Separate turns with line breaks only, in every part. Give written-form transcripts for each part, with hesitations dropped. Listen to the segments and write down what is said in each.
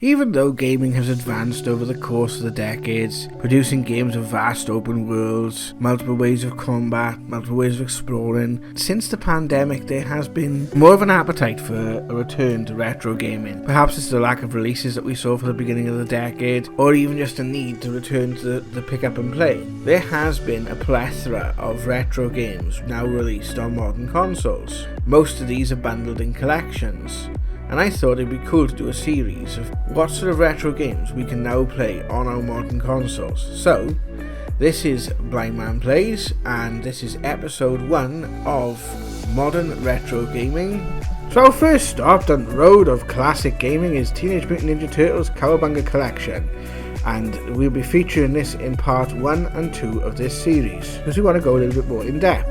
Even though gaming has advanced over the course of the decades, producing games with vast open worlds, multiple ways of combat, multiple ways of exploring, since the pandemic there has been more of an appetite for a return to retro gaming. Perhaps it's the lack of releases that we saw for the beginning of the decade, or even just a need to return to the pick up and play. There has been a plethora of retro games now released on modern consoles. Most of these are bundled in collections. And I thought it'd be cool to do a series of what sort of retro games we can now play on our modern consoles. So, this is Blind Man Plays, and this is episode 1 of Modern Retro Gaming. So our first stop on the road of classic gaming is Teenage Mutant Ninja Turtles Cowabunga Collection. And we'll be featuring this in part 1 and 2 of this series, because we want to go a little bit more in depth.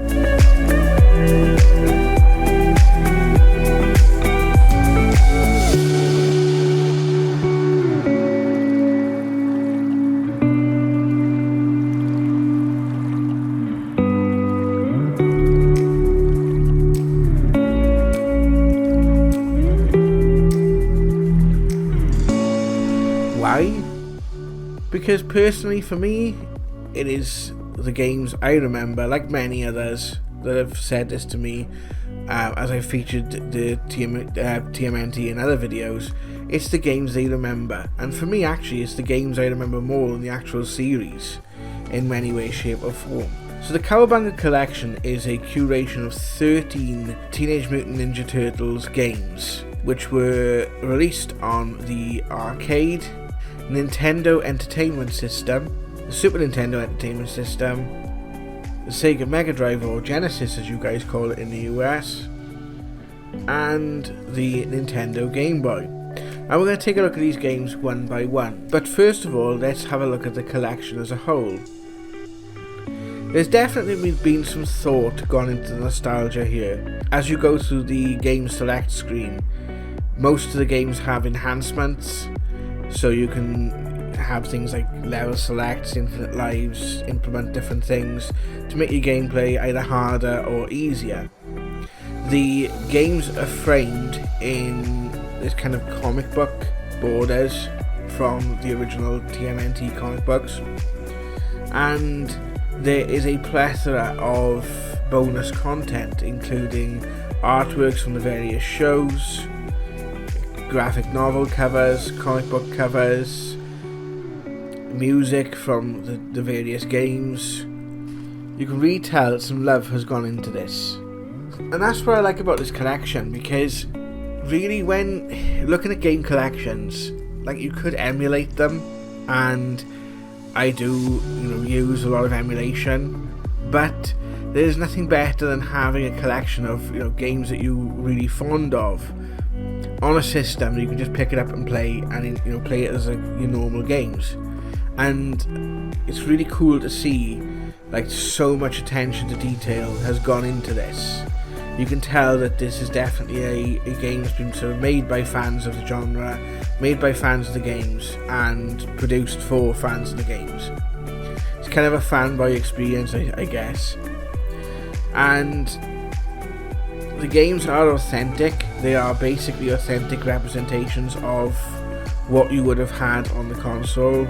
Because personally for me, it is the games I remember, like many others that have said this to me as I featured the TMNT in other videos. It's the games they remember, and for me actually it's the games I remember more than the actual series in many ways, shape or form. So the Cowabunga Collection is a curation of 13 Teenage Mutant Ninja Turtles games, which were released on the arcade, Nintendo Entertainment System, the Super Nintendo Entertainment System, the Sega Mega Drive or Genesis as you guys call it in the US, and the Nintendo Game Boy. And we're going to take a look at these games one by one. But first of all, let's have a look at the collection as a whole. There's definitely been some thought gone into the nostalgia here. As you go through the game select screen, most of the games have enhancements. So you can have things like level selects, infinite lives, implement different things to make your gameplay either harder or easier. The games are framed in this kind of comic book borders from the original TMNT comic books, and there is a plethora of bonus content including artworks from the various shows, graphic novel covers, comic book covers, music from the various games. You can really tell that some love has gone into this. And that's what I like about this collection, because really when looking at game collections, like, you could emulate them, and I do use a lot of emulation, but there's nothing better than having a collection of games that you're really fond of on a system. You can just pick it up and play, and play it as your normal games. And it's really cool to see like so much attention to detail has gone into this. You can tell that this is definitely a game that's been sort of made by fans of the genre, made by fans of the games, and produced for fans of the games. It's kind of a fanboy experience, I guess. And the games are authentic. They are basically authentic representations of what you would have had on the console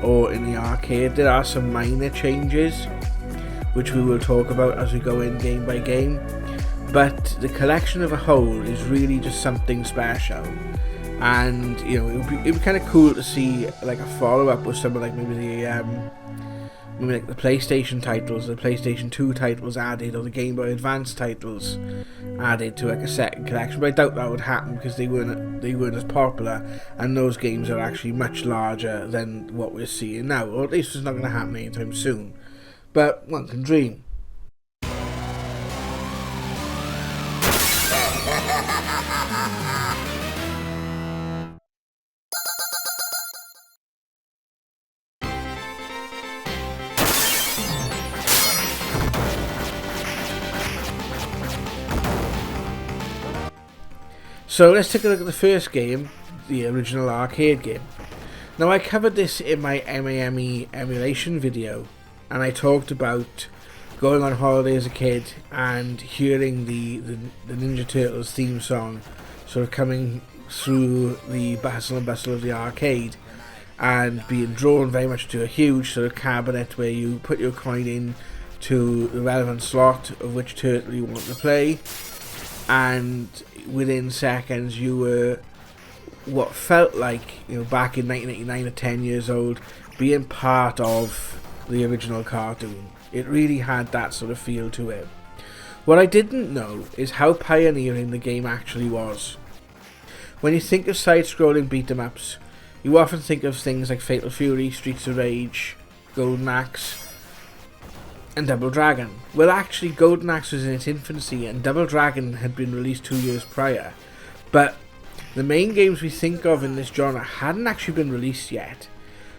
or in the arcade. There are some minor changes which we will talk about as we go in game by game, but the collection of a whole is really just something special. And it'd be kind of cool to see like a follow-up with some of like maybe the PlayStation titles, the PlayStation 2 titles added, or the Game Boy Advance titles added to like a second collection. But I doubt that would happen because they weren't as popular, and those games are actually much larger than what we're seeing now, or at least it's not going to happen anytime soon. But one can dream. So let's take a look at the first game, the original arcade game. Now, I covered this in my MAME emulation video, and I talked about going on holiday as a kid and hearing the Ninja Turtles theme song sort of coming through the hustle and bustle of the arcade, and being drawn very much to a huge sort of cabinet where you put your coin in to the relevant slot of which turtle you want to play, and within seconds you were what felt like, back in 1989 at 10 years old, being part of the original cartoon. It really had that sort of feel to it. What I didn't know is how pioneering the game actually was. When you think of side-scrolling beat-em-ups, you often think of things like Fatal Fury, Streets of Rage, Golden Axe, and Double Dragon. Well, actually, Golden Axe was in its infancy, and Double Dragon had been released 2 years prior. But the main games we think of in this genre hadn't actually been released yet.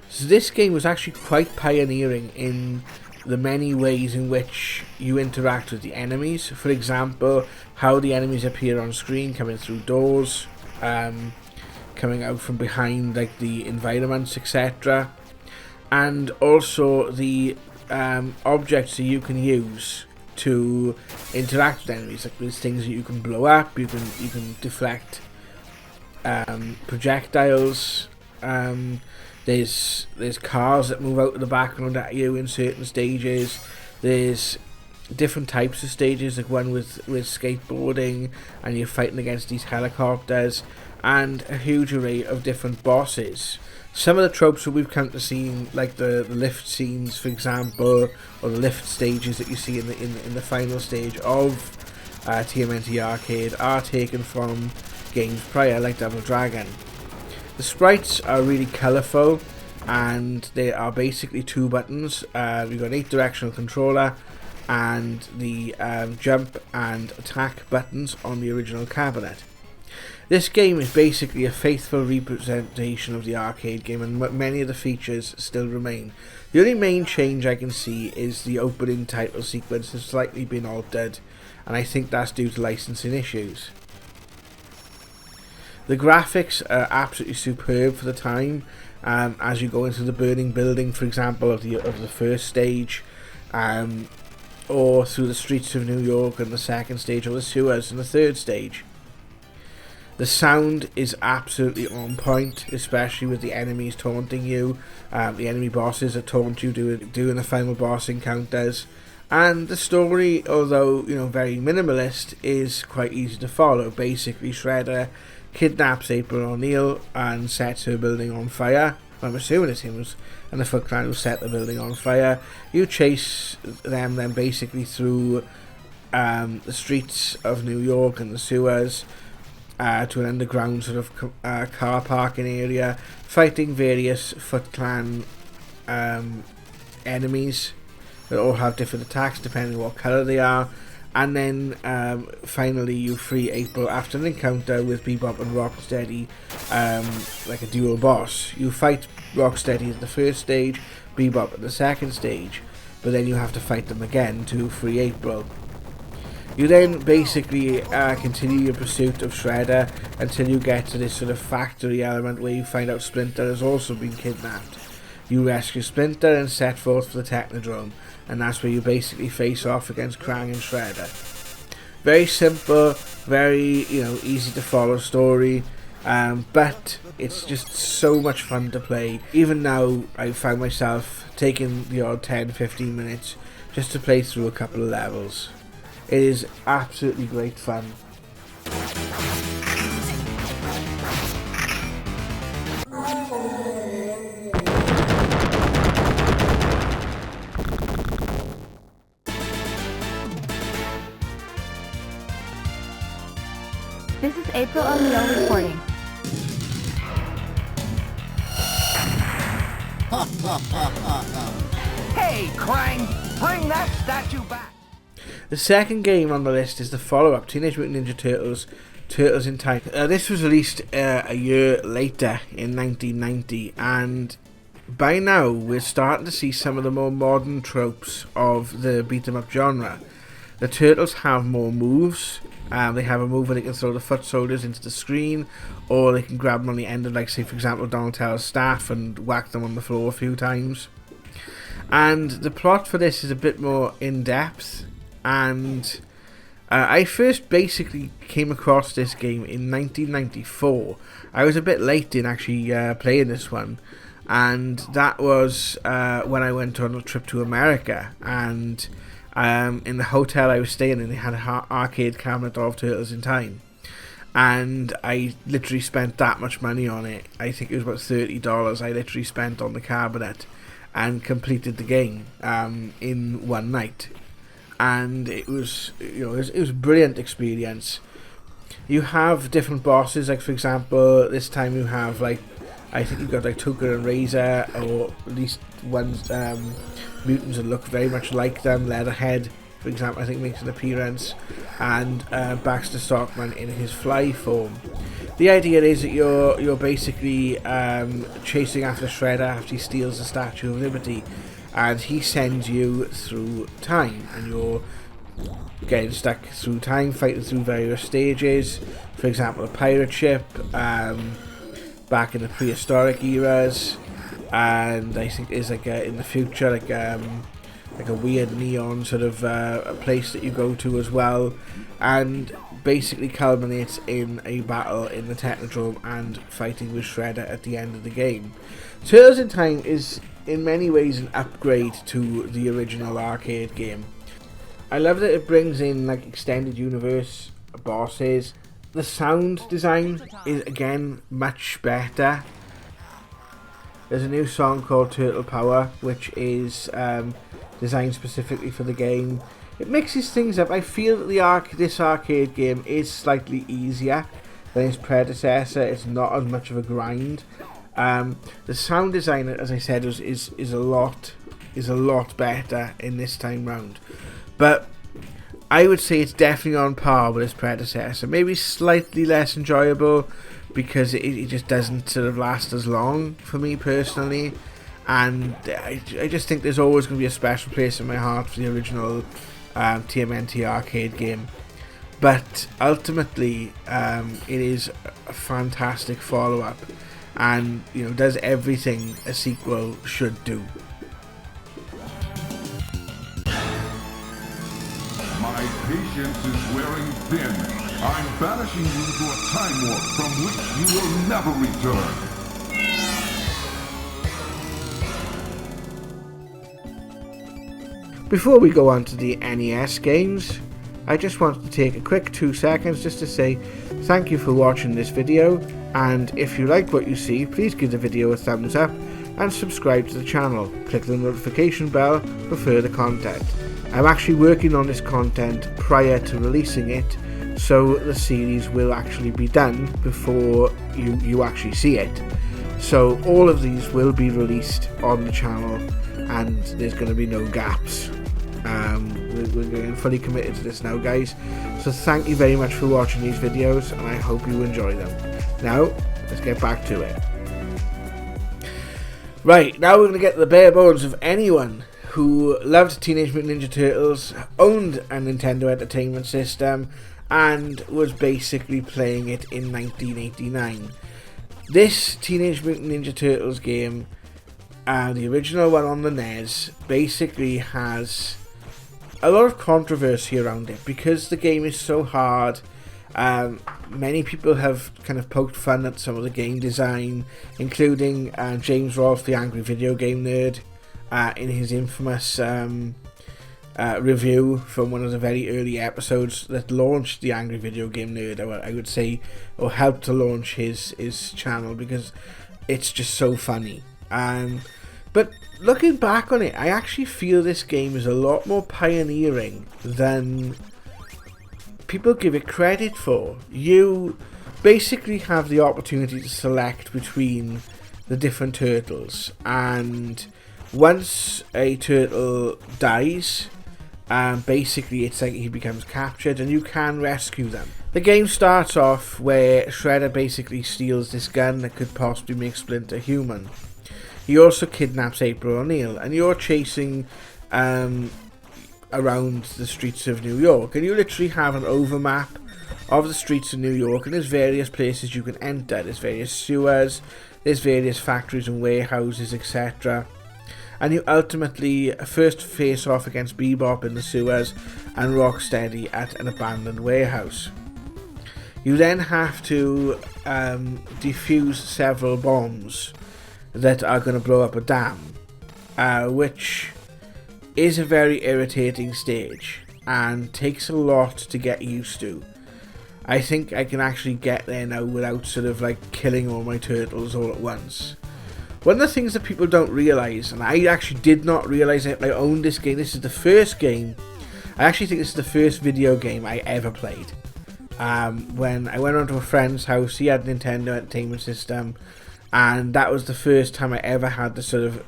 So this game was actually quite pioneering in the many ways in which you interact with the enemies. For example, how the enemies appear on screen, coming through doors, coming out from behind like the environments, etc. And also the objects that you can use to interact with enemies. Like there's things that you can blow up, you can deflect projectiles. There's cars that move out of the background at you in certain stages. There's different types of stages, like one with skateboarding, and you're fighting against these helicopters, and a huge array of different bosses. Some of the tropes that we've come to see, like the lift scenes, for example, or the lift stages that you see in the final stage of TMNT Arcade, are taken from games prior, like Double Dragon. The sprites are really colourful, and they are basically two buttons. We've got an 8-directional controller, and the jump and attack buttons on the original cabinet. This game is basically a faithful representation of the arcade game, and many of the features still remain. The only main change I can see is the opening title sequence has slightly been altered, and I think that's due to licensing issues. The graphics are absolutely superb for the time. As you go into the burning building, for example, of the first stage, or through the streets of New York in the second stage, or the sewers in the third stage. The sound is absolutely on point, especially with the enemies taunting you, the enemy bosses that taunt you doing the final boss encounters. And the story, although very minimalist, is quite easy to follow. Basically, Shredder kidnaps April O'Neil and sets her building on fire. I'm assuming it's him and the Foot Clan who set the building on fire. You chase them then basically through the streets of New York and the sewers to an underground sort of car parking area, fighting various Foot Clan enemies that all have different attacks depending on what colour they are. And then finally you free April after an encounter with Bebop and Rocksteady, like a dual boss. You fight Rocksteady at the first stage, Bebop at the second stage, but then you have to fight them again to free April. You then basically continue your pursuit of Shredder until you get to this sort of factory element where you find out Splinter has also been kidnapped. You rescue Splinter and set forth for the Technodrome, and that's where you basically face off against Krang and Shredder. Very simple, very easy to follow story, but it's just so much fun to play. Even now, I found myself taking the odd 10-15 minutes just to play through a couple of levels. It is absolutely great fun.
This is April O'Neil reporting.
Hey, Krang! Bring that statue back!
The second game on the list is the follow-up, Teenage Mutant Ninja Turtles, Turtles in Time. This was released a year later in 1990, and by now we're starting to see some of the more modern tropes of the beat-em-up genre. The Turtles have more moves. They have a move where they can throw the foot soldiers into the screen, or they can grab them on the end of, like, say, for example, Donatello's staff and whack them on the floor a few times. And the plot for this is a bit more in-depth, and I first basically came across this game in 1994. I was a bit late in actually playing this one, and that was when I went on a trip to America, and in the hotel I was staying in, they had an arcade cabinet of Turtles in Time, and I literally spent that much money on it. I think it was about $30 I literally spent on the cabinet, and completed the game in one night. And it was, it was a brilliant experience. You have different bosses, like for example, this time you have like, I think you've got like Tucker and Razor, or at least one mutants that look very much like them. Leatherhead, for example, I think makes an appearance, and Baxter Stockman in his fly form. The idea is that you're basically chasing after Shredder after he steals the Statue of Liberty, and he sends you through time, and you're getting stuck through time, fighting through various stages. For example, a pirate ship, back in the prehistoric eras, and I think there's like in the future like a weird neon sort of a place that you go to as well, and basically culminates in a battle in the Technodrome and fighting with Shredder at the end of the game. Turtles in Time is in many ways an upgrade to the original arcade game. I love that it brings in like extended universe bosses. The sound design is again much better. There's a new song called Turtle Power, which is designed specifically for the game. It mixes things up. I feel that this arcade game is slightly easier than its predecessor. It's not as much of a grind. The sound design, as I said, is a lot better in this time round. But I would say it's definitely on par with its predecessor. Maybe slightly less enjoyable because it just doesn't sort of last as long for me personally. And I just think there's always going to be a special place in my heart for the original TMNT arcade game. But ultimately, it is a fantastic follow-up, and does everything a sequel should do.
My patience is wearing thin. I'm banishing you to a time warp from which you will never return.
Before we go on to the NES games, I just wanted to take a quick 2 seconds just to say thank you for watching this video, and if you like what you see, please give the video a thumbs up and subscribe to the channel. Click the notification bell for further content. I'm actually working on this content prior to releasing it, so the series will actually be done before you actually see it. So all of these will be released on the channel, and there's going to be no gaps. We're getting fully committed to this now, guys, so thank you very much for watching these videos, and I hope you enjoy them. Now let's get back to it. Right, now we're going to get the bare bones of anyone who loved Teenage Mutant Ninja Turtles, owned a Nintendo Entertainment System, and was basically playing it in 1989. This Teenage Mutant Ninja Turtles game, the original one on the NES, basically has a lot of controversy around it because the game is so hard. Many people have kind of poked fun at some of the game design, including James Rolfe, the Angry Video Game Nerd, in his infamous review from one of the very early episodes that launched the Angry Video Game Nerd, I would say, or helped to launch his channel, because it's just so funny. But looking back on it, I actually feel this game is a lot more pioneering than people give it credit for. You basically have the opportunity to select between the different turtles, and once a turtle dies, basically it's like he becomes captured and you can rescue them. The game starts off where Shredder basically steals this gun that could possibly make Splinter human. He also kidnaps April O'Neil, and you're chasing around the streets of New York, and you literally have an overmap of the streets of New York, and there's various places you can enter. There's various sewers, there's various factories and warehouses, etc. and you ultimately first face off against Bebop in the sewers and Rocksteady at an abandoned warehouse. You then have to defuse several bombs that are going to blow up a dam, which is a very irritating stage and takes a lot to get used to. I think I can actually get there now without sort of like killing all my turtles all at once. One of the things that people don't realise, and I actually did not realise it, I owned this game, this is the first game, I actually think this is the first video game I ever played. When I went around to a friend's house, he had a Nintendo Entertainment System, and that was the first time I ever had the sort of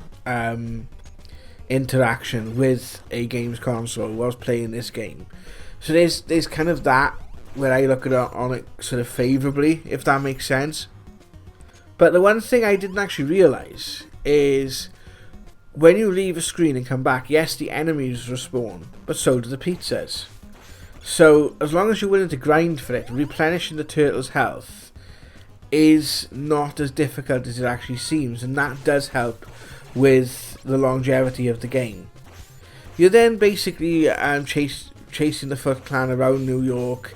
interaction with a games console whilst playing this game. So there's kind of that where I look at it on it sort of favourably, if that makes sense. But the one thing I didn't actually realise is when you leave a screen and come back, yes, the enemies respawn, but so do the pizzas. So as long as you're willing to grind for it, replenishing the turtle's health is not as difficult as it actually seems, and that does help with the longevity of the game. You're then basically chasing the Foot Clan around New York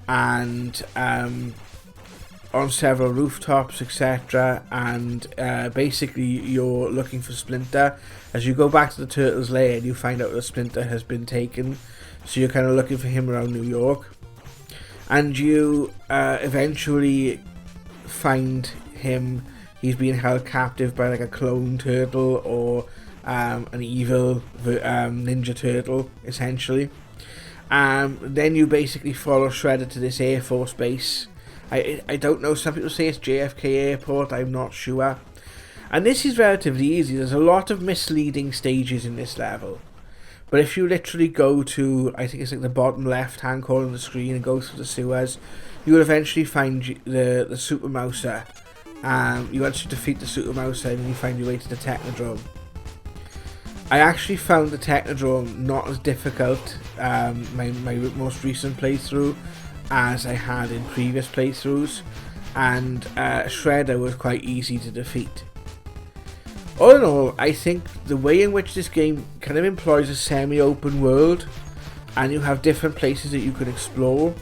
and on several rooftops, etc. And basically you're looking for Splinter. As you go back to the turtle's lair and you find out that Splinter has been taken, so you're kind of looking for him around New York. And you eventually find him. He's being held captive by like a clone turtle or an evil ninja turtle, essentially. Then you basically follow Shredder to this Air Force base. I don't know, some people say it's JFK Airport, I'm not sure. And this is relatively easy. There's a lot of misleading stages in this level. But if you literally go to, I think it's like the bottom left hand corner of the screen and go through the sewers, you will eventually find the Super Mouser. You actually defeat the Super Mouser and then you find your way to the Technodrome. I actually found the Technodrome not as difficult, my most recent playthrough, as I had in previous playthroughs, and Shredder was quite easy to defeat. All in all, I think the way in which this game kind of employs a semi-open world, and you have different places that you can explore,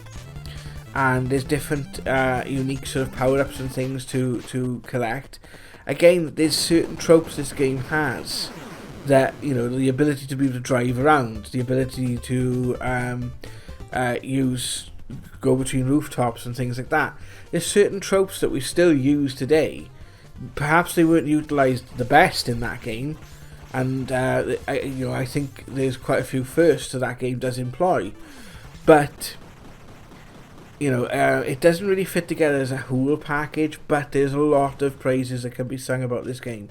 and there's different unique sort of power-ups and things to collect. Again, there's certain tropes this game has that, you know, the ability to be able to drive around, the ability to go between rooftops and things like that. There's certain tropes that we still use today. Perhaps they weren't utilised the best in that game, and I think there's quite a few firsts that game does employ, but it doesn't really fit together as a whole package. But there's a lot of praises that can be sung about this game.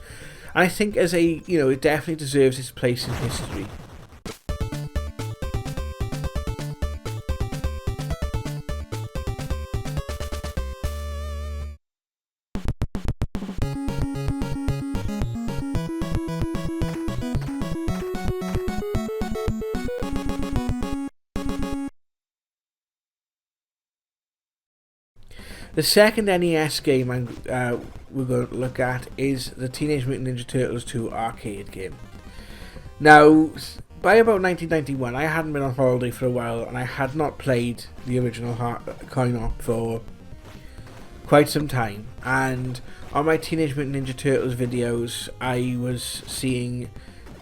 I think as it definitely deserves its place in history. The second NES game we're going to look at is the Teenage Mutant Ninja Turtles 2 arcade game. Now, by about 1991, I hadn't been on holiday for a while, and I had not played the original coin-op for quite some time. And on my Teenage Mutant Ninja Turtles videos, I was seeing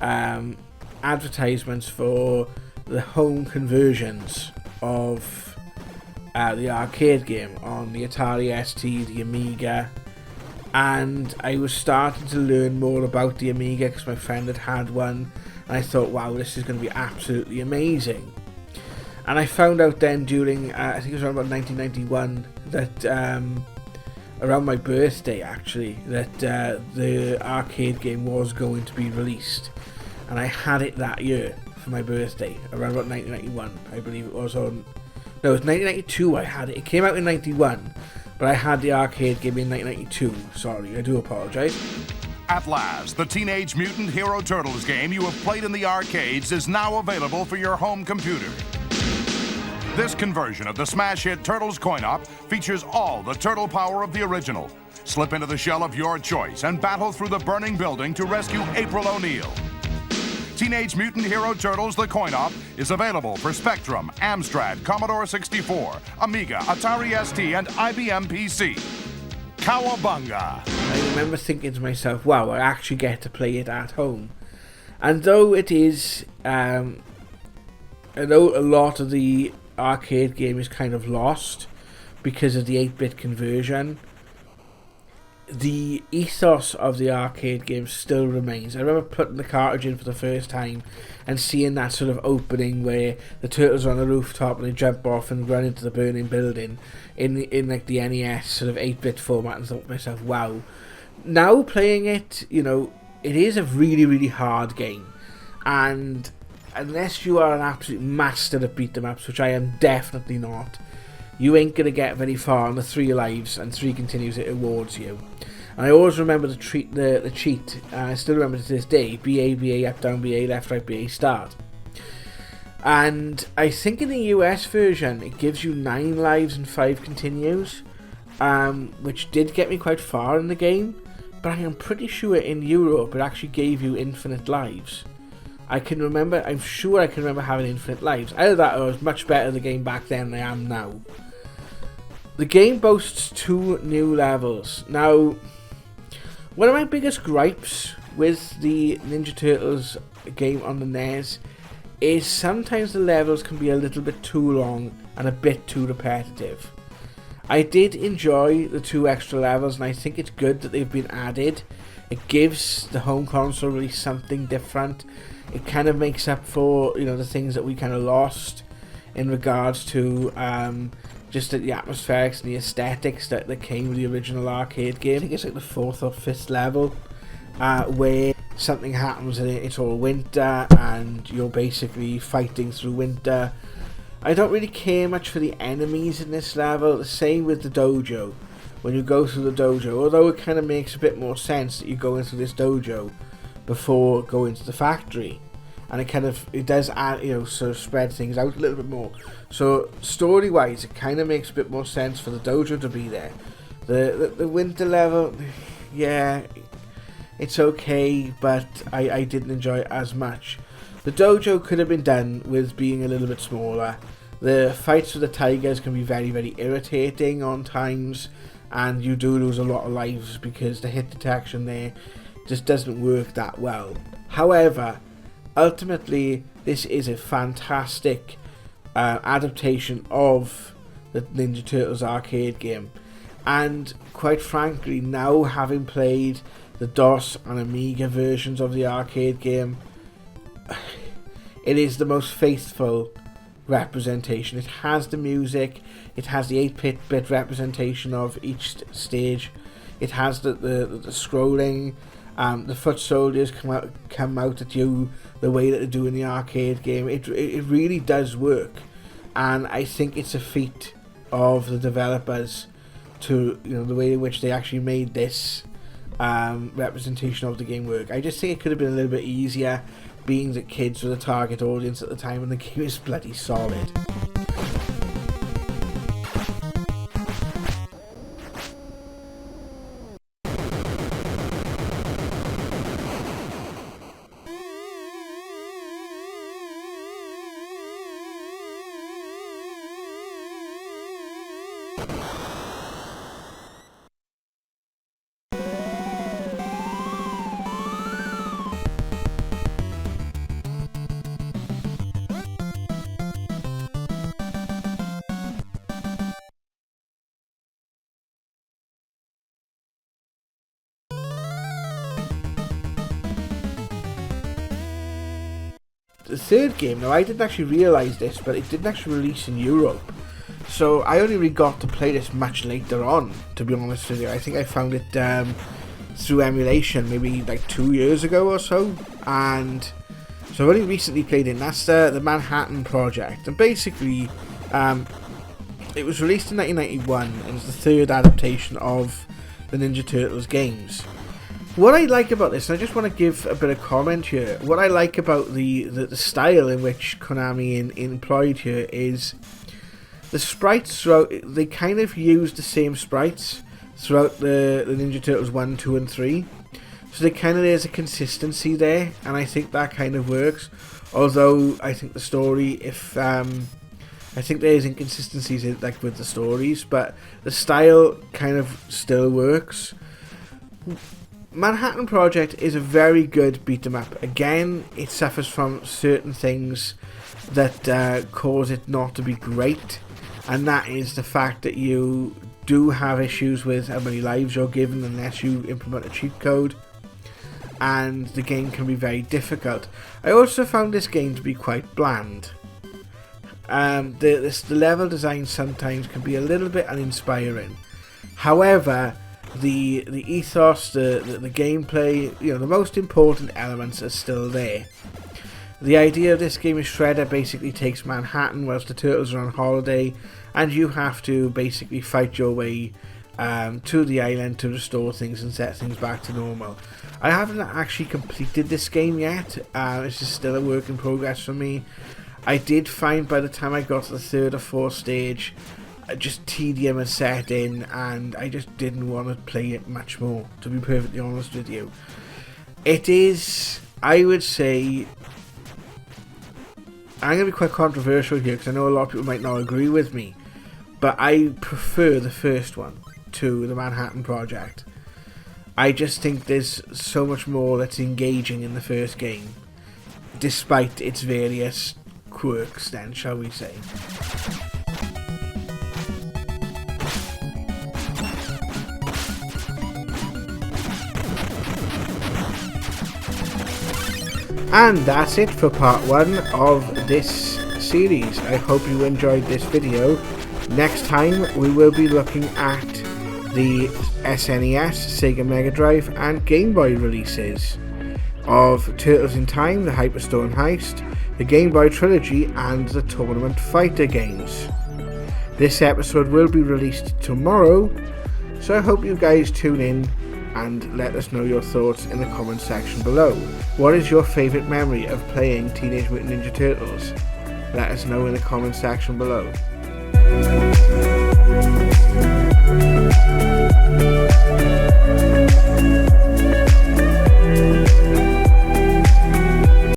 advertisements for the home conversions of the arcade game on the Atari ST, the Amiga, and I was starting to learn more about the Amiga because my friend had one, and I thought, wow, this is going to be absolutely amazing. And I found out then during, I think it was around about 1991, that around my birthday actually, that the arcade game was going to be released, and I had it that year for my birthday, around about 1991, I believe it was on. No, it was 1992 I had it. It came out in 91, but I had the arcade game in 1992. Sorry, I do apologise.
At last, the Teenage Mutant Hero Turtles game you have played in the arcades is now available for your home computer. This conversion of the smash hit Turtles coin-op features all the turtle power of the original. Slip into the shell of your choice and battle through the burning building to rescue April O'Neil. Teenage Mutant Hero Turtles The Coin-Op is available for Spectrum, Amstrad, Commodore 64, Amiga, Atari ST, and IBM PC. Cowabunga!
I remember thinking to myself, wow, I actually get to play it at home. And though it is, I know a lot of the arcade game is kind of lost because of the 8-bit conversion, the ethos of the arcade game still remains. I remember putting the cartridge in for the first time and seeing that sort of opening where the turtles are on the rooftop and they jump off and run into the burning building in like the NES sort of 8-bit format, and thought to myself, wow. Now playing it, you know, it is a really, really hard game, and unless you are an absolute master at beat 'em ups, which I am definitely not, you ain't gonna get very far on the 3 lives and 3 continues it awards you. And I always remember the cheat, I still remember to this day, BA, BA, up, down, BA, left, right, BA, start. And I think in the US version, it gives you 9 lives and 5 continues, which did get me quite far in the game, but I am pretty sure in Europe it actually gave you infinite lives. I'm sure I can remember having infinite lives. Either that or I was much better at the game back then than I am now. The game boasts 2 new levels. Now, one of my biggest gripes with the Ninja Turtles game on the NES is sometimes the levels can be a little bit too long and a bit too repetitive. I did enjoy the 2 extra levels, and I think it's good that they've been added. It gives the home console really something different. It kind of makes up for, you know, the things that we kind of lost in regards to just the atmospherics and the aesthetics that came with the original arcade game. I think it's like the 4th or 5th level where something happens and it's all winter and you're basically fighting through winter. I don't really care much for the enemies in this level. The same with the dojo. When you go through the dojo, although it kind of makes a bit more sense that you go into this dojo before going to the factory, and it does add, you know, sort of spread things out a little bit more. So story wise, it kind of makes a bit more sense for the dojo to be there. The winter level, yeah, it's okay, but I didn't enjoy it as much. The dojo could have been done with being a little bit smaller. The fights with the tigers can be very, very irritating on times, and you do lose a lot of lives because the hit detection there just doesn't work that well. However, ultimately, this is a fantastic adaptation of the Ninja Turtles arcade game, and quite frankly, now having played the DOS and Amiga versions of the arcade game, it is the most faithful representation. It has the music, it has the 8-bit representation of each stage, it has the scrolling, the foot soldiers come out at you the way that they do in the arcade game. It really does work, and I think it's a feat of the developers to, you know, the way in which they actually made this representation of the game work. I just think it could have been a little bit easier, being that kids were the target audience at the time, and the game is bloody solid. The third game, now I didn't actually realise this, but it didn't actually release in Europe, so I only really got to play this much later on, to be honest with you. I think I found it through emulation maybe like 2 years ago or so, and so I've only recently played it, and that's the Manhattan Project. And basically it was released in 1991 and it's the 3rd adaptation of the Ninja Turtles games. What I like about this, and I just want to give a bit of comment here, what I like about the style in which Konami employed here is the sprites throughout. They kind of use the same sprites throughout the Ninja Turtles 1, 2 and 3. So there's a consistency there, and I think that kind of works. Although I think the story, I think there's inconsistencies like with the stories, but the style kind of still works. Manhattan Project is a very good beat 'em up. Again, it suffers from certain things that cause it not to be great, and that is the fact that you do have issues with how many lives you're given unless you implement a cheat code, and the game can be very difficult. I also found this game to be quite bland. The level design sometimes can be a little bit uninspiring. However, the ethos, the gameplay, the most important elements are still there. The idea of this game is Shredder basically takes Manhattan whilst the Turtles are on holiday, and you have to basically fight your way to the island to restore things and set things back to normal. I haven't actually completed this game yet. This is still a work in progress for me. I did find by the time I got to the third or fourth stage, just tedium had set in, and I just didn't want to play it much more, to be perfectly honest with you. It is, I would say, I'm going to be quite controversial here because I know a lot of people might not agree with me, but I prefer the first one to the Manhattan Project. I just think there's so much more that's engaging in the first game, despite its various quirks then, shall we say. And that's it for part 1 of this series. I hope you enjoyed this video. Next time we will be looking at the SNES, Sega Mega Drive and Game Boy releases of Turtles in Time, the Hyperstone Heist, the Game Boy Trilogy and the Tournament Fighter games. This episode will be released tomorrow, so I hope you guys tune in and let us know your thoughts in the comment section below. What is your favourite memory of playing Teenage Mutant Ninja Turtles? Let us know in the comment section below.